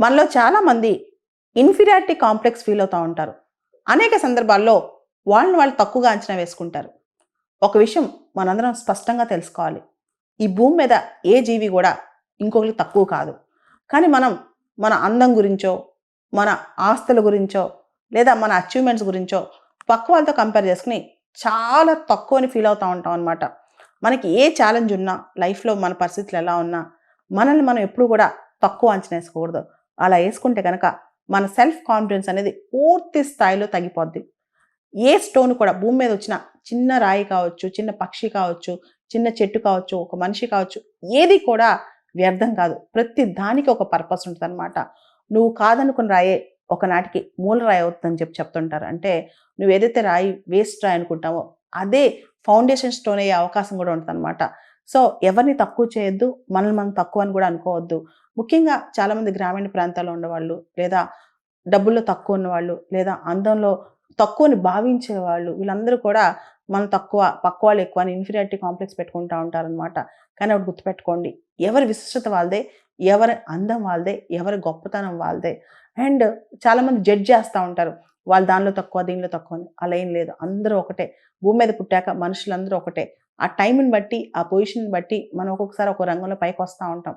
మనలో చాలామంది inferiority complex feel అవుతూ ఉంటారు. అనేక సందర్భాల్లో వాళ్ళని వాళ్ళు తక్కువగా అంచనా వేసుకుంటారు. ఒక విషయం మనందరం స్పష్టంగా తెలుసుకోవాలి. ఈ భూమి మీద ఏ జీవి కూడా ఇంకొకరికి తక్కువ కాదు. కానీ మనం మన అందం గురించో, మన ఆస్తుల గురించో, లేదా మన అచీవ్‌మెంట్స్ గురించో పక్క వాళ్ళతో కంపేర్ చేసుకొని చాలా తక్కువని ఫీల్ అవుతా ఉంటాం అనమాట. మనకి ఏ ఛాలెంజ్ ఉన్నా, లైఫ్‌లో మన పరిస్థితులు ఎలా ఉన్నా, మనల్ని మనం ఎప్పుడు కూడా తక్కువ అంచనా ఏసుకోకూడదు. అలా ఏసుకుంటే గనక మన సెల్ఫ్ కాన్ఫిడెన్స్ అనేది పూర్తి స్థాయిలో తగ్గిపోద్ది. ఏ స్టోన్ కూడా భూమి మీద వచ్చిన చిన్న రాయి కావచ్చు, చిన్న పక్షి కావచ్చు, చిన్న చెట్టు కావచ్చు, ఒక మనిషి కావచ్చు, ఏది కూడా వ్యర్థం కాదు. ప్రతి దానికి ఒక పర్పస్ ఉంటదనమాట. నువ్వు కాదనుకున్న రాయే ఒకనాటికి మూల రాయి అవుతుందని చెప్తుంటారు. అంటే నువ్వేదైతే రాయి వేస్ట్ రాయి అనుకుంటావో, అదే ఫౌండేషన్ స్టోన్ అయ్యే అవకాశం కూడా ఉంటదనమాట. సో, ఎవరిని తక్కువ చేయొద్దు. మనల్ని మనం తక్కువ అని కూడా అనుకోవద్దు. ముఖ్యంగా చాలామంది గ్రామీణ ప్రాంతాల్లో ఉండేవాళ్ళు, లేదా డబ్బుల్లో తక్కువ ఉన్నవాళ్ళు, లేదా అందంలో తక్కువని భావించేవాళ్ళు, వీళ్ళందరూ కూడా మనం తక్కువ, పక్కవాళ్ళు ఎక్కువ అని ఇన్ఫీరియారిటీ కాంప్లెక్స్ పెట్టుకుంటా ఉంటారనమాట. కానీ ఒకటి గుర్తుపెట్టుకోండి. ఎవరి విశిష్టత వాళ్ళదే, ఎవరి అందం వాళ్ళదే, ఎవరి గొప్పతనం వాళ్ళదే. అండ్ చాలామంది జడ్జ్ చేస్తా ఉంటారు. వాళ్ళు దానిలో తక్కువ, దీనిలో తక్కువ అని. అలా ఏం లేదు. అందరూ ఒకటే. భూమి మీద పుట్టాక మనుషులందరూ ఒకటే. ఆ టైంని బట్టి, ఆ పొజిషన్‌ని బట్టి మనం ఒక్కొక్కసారి ఒక్కో రంగంలో పైకొస్తా ఉంటాం.